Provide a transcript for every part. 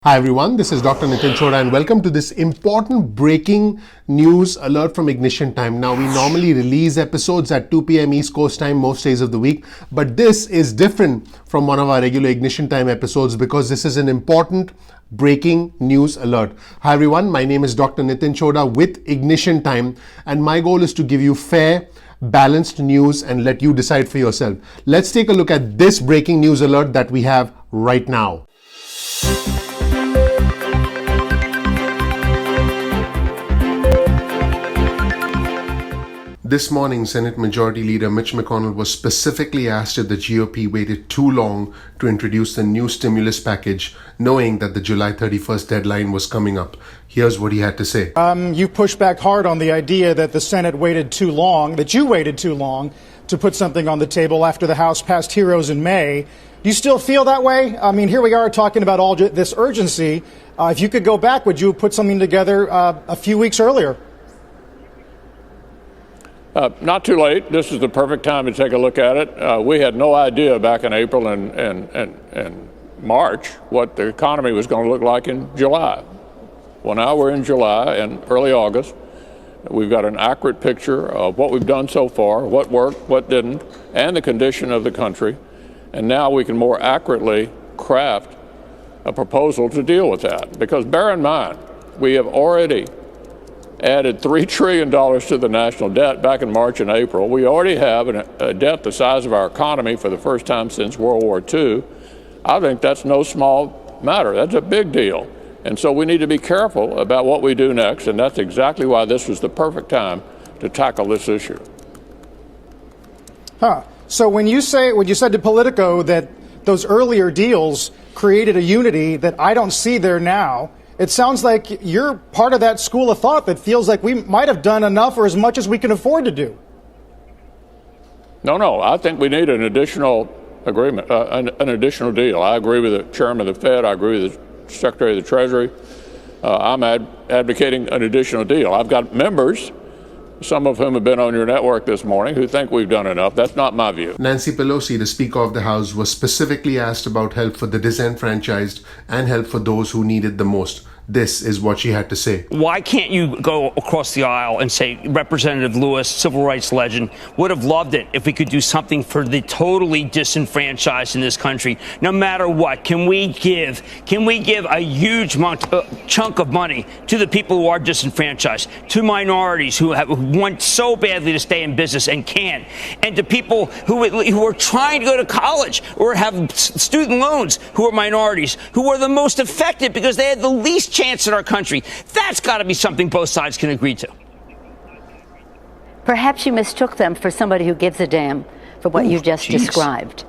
Hi everyone, this is Dr. Nitin Chhoda and welcome to this important breaking news alert from Ignition Time. Now, we normally release episodes at 2 p.m. East Coast time most days of the week, but this is different from one of our regular Ignition Time episodes because this is an important breaking news alert. Hi everyone, my name is Dr. Nitin Chhoda with Ignition Time and my goal is to give you fair, balanced news and let you decide for yourself. Let's take a look at this breaking news alert that we have right now. This morning, Senate Majority Leader Mitch McConnell was specifically asked if the GOP waited too long to introduce the new stimulus package, knowing that the July 31st deadline was coming up. Here's what he had to say. You pushed back hard on the idea that the Senate waited too long, that you waited too long to put something on the table after the House passed HEROES in May. Do you still feel that way? I mean, here we are talking about all this urgency. If you could go back, would you have put something together a few weeks earlier? Not too late. This is the perfect time to take a look at it. We had no idea back in April and March what the economy was going to look like in July. Well, now we're in July and early August. We've got an accurate picture of what we've done so far, what worked, what didn't, and the condition of the country. And now we can more accurately craft a proposal to deal with that. Because bear in mind, we have already added $3 trillion to the national debt back in March and April. We already have a debt the size of our economy for the first time since World War II. I think that's no small matter. That's a big deal. And so we need to be careful about what we do next, and that's exactly why this was the perfect time to tackle this issue. So when you said to Politico that those earlier deals created a unity that I don't see there now, it sounds like you're part of that school of thought that feels like we might have done enough or as much as we can afford to do. No, I think we need an additional agreement, an additional deal. I agree with the chairman of the Fed. I agree with the Secretary of the Treasury. I'm advocating an additional deal. I've got members, some of whom have been on your network this morning, who think we've done enough. That's not my view. Nancy Pelosi, the Speaker of the House, was specifically asked about help for the disenfranchised and help for those who need it the most. This is what she had to say. Why can't you go across the aisle and say Representative Lewis, civil rights legend, would have loved it if we could do something for the totally disenfranchised in this country, no matter what? Can we give a huge chunk of money to the people who are disenfranchised, to minorities who want so badly to stay in business and can't, and to people who are trying to go to college or have student loans who are minorities, who are the most affected because they had the least chance in our country? That's got to be something both sides can agree to. Perhaps you mistook them for somebody who gives a damn for what you just described.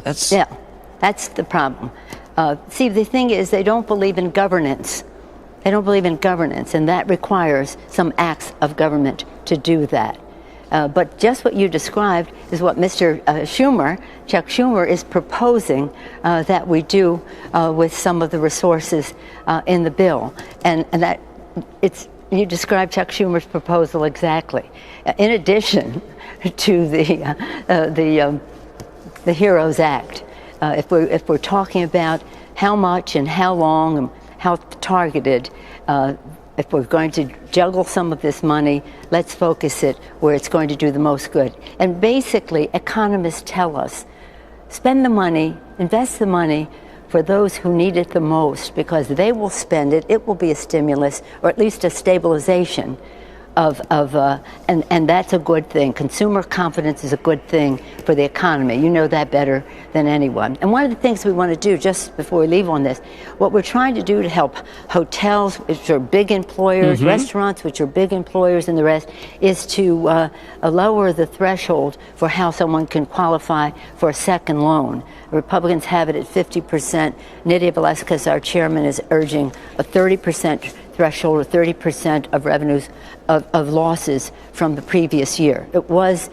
That's the problem. See, the thing is, they don't believe in governance. They don't believe in governance, and that requires some acts of government to do that. But just what you described is what Mr. Chuck Schumer, is proposing that we do with some of the resources in the bill. And that you described Chuck Schumer's proposal exactly. In addition to the HEROES Act, if we're talking about how much and how long and how targeted, if we're going to juggle some of this money, let's focus it where it's going to do the most good. And basically, economists tell us, spend the money, invest the money for those who need it the most, because they will spend it. It will be a stimulus, or at least a stabilization and that's a good thing. Consumer confidence is a good thing for the economy. You know that better than anyone. And one of the things we want to do, just before we leave on this, what we're trying to do to help hotels, which are big employers, restaurants, which are big employers, and the rest, is to lower the threshold for how someone can qualify for a second loan. Republicans have it at 50%. Nydia Velasquez, our chairman, is urging a 30% threshold, or 30% of revenues of losses from the previous year. It was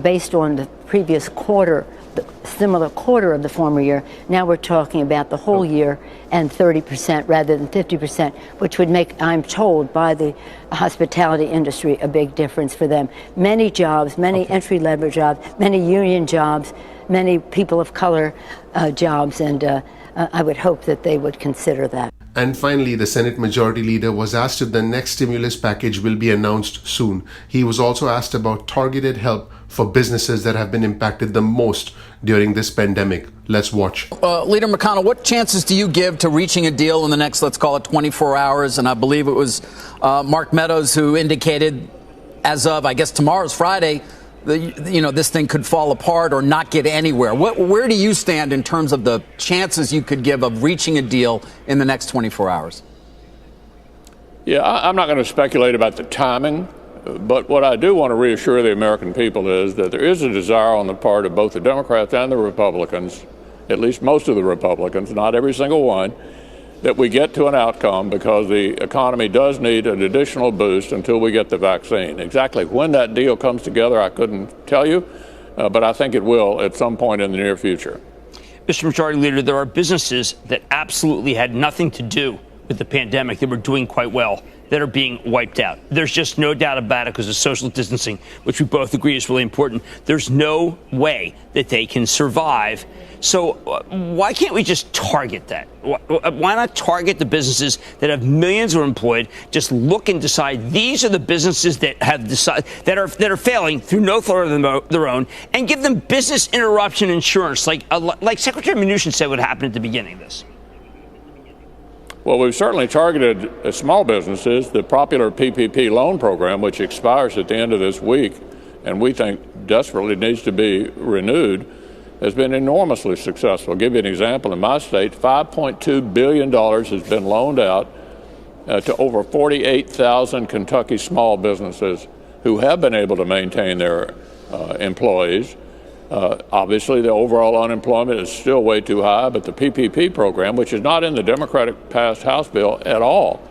based on the previous quarter, the similar quarter of the former year. Now we're talking about the whole year and 30% rather than 50%, which would make, I'm told, by the hospitality industry a big difference for them. Many jobs, many entry-level jobs, many union jobs, many people of color jobs, and I would hope that they would consider that. And finally, the Senate Majority Leader was asked if the next stimulus package will be announced soon. He was also asked about targeted help for businesses that have been impacted the most during this pandemic. Let's watch. Leader McConnell, what chances do you give to reaching a deal in the next, let's call it 24 hours? And I believe it was Mark Meadows who indicated as of, I guess, tomorrow's Friday, this thing could fall apart or not get anywhere. Where do you stand in terms of the chances you could give of reaching a deal in the next 24 hours? Yeah, I'm not going to speculate about the timing, but what I do want to reassure the American people is that there is a desire on the part of both the Democrats and the Republicans, at least most of the Republicans, not every single one, that we get to an outcome because the economy does need an additional boost until we get the vaccine. Exactly when that deal comes together, I couldn't tell you, but I think it will at some point in the near future. Mr. Majority Leader, there are businesses that absolutely had nothing to do with the pandemic that were doing quite well that are being wiped out. There's just no doubt about it because of social distancing, which we both agree is really important. There's no way that they can survive. So why can't we just target that? Why not target the businesses that have millions of employed? Just look and decide these are the businesses that have decided that are failing through no fault of their own, and give them business interruption insurance, like Secretary Mnuchin said would happen at the beginning of this. Well, we've certainly targeted small businesses. The popular PPP loan program, which expires at the end of this week, and we think desperately needs to be renewed, has been enormously successful. I'll give you an example. In my state, $5.2 billion has been loaned out to over 48,000 Kentucky small businesses who have been able to maintain their employees. Obviously, the overall unemployment is still way too high, but the PPP program, which is not in the Democratic passed House bill at all,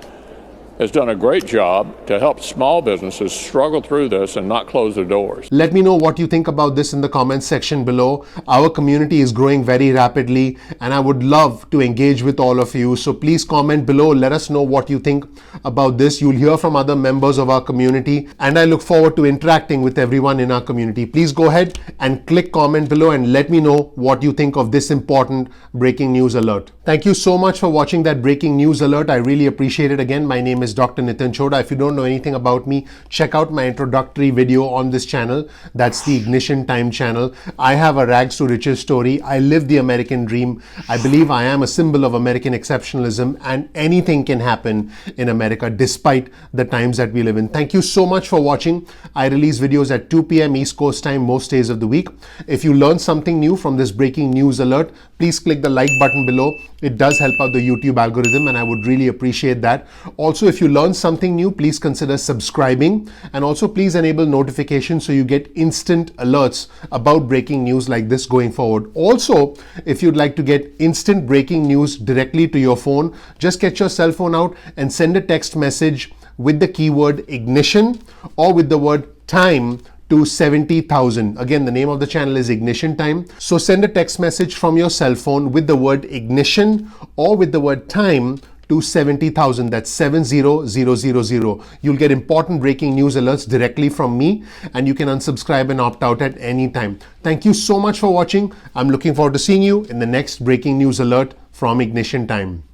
has done a great job to help small businesses struggle through this and not close their doors. Let me know what you think about this in the comments section below. Our community is growing very rapidly and I would love to engage with all of you. So please comment below. Let us know what you think about this. You'll hear from other members of our community and I look forward to interacting with everyone in our community. Please go ahead and click comment below and let me know what you think of this important breaking news alert. Thank you so much for watching that breaking news alert. I really appreciate it. Again, my name is Dr. Chhoda. If you don't know anything about me, check out my introductory video on this channel. That's the Ignition Time channel. I have a rags to riches story. I live the American dream. I believe I am a symbol of American exceptionalism and anything can happen in America despite the times that we live in. Thank you so much for watching. I release videos at 2 p.m. East Coast time most days of the week. If you learned something new from this breaking news alert, please click the like button below. It does help out the YouTube algorithm and I would really appreciate that. Also, if you learn something new, please consider subscribing and also please enable notifications so you get instant alerts about breaking news like this going forward. Also, if you'd like to get instant breaking news directly to your phone, just get your cell phone out and send a text message with the keyword ignition or with the word time to 70,000. Again, the name of the channel is Ignition Time. So send a text message from your cell phone with the word ignition or with the word time to 70,000. That's 70000. You'll get important breaking news alerts directly from me and you can unsubscribe and opt out at any time. Thank you so much for watching. I'm looking forward to seeing you in the next breaking news alert from Ignition Time.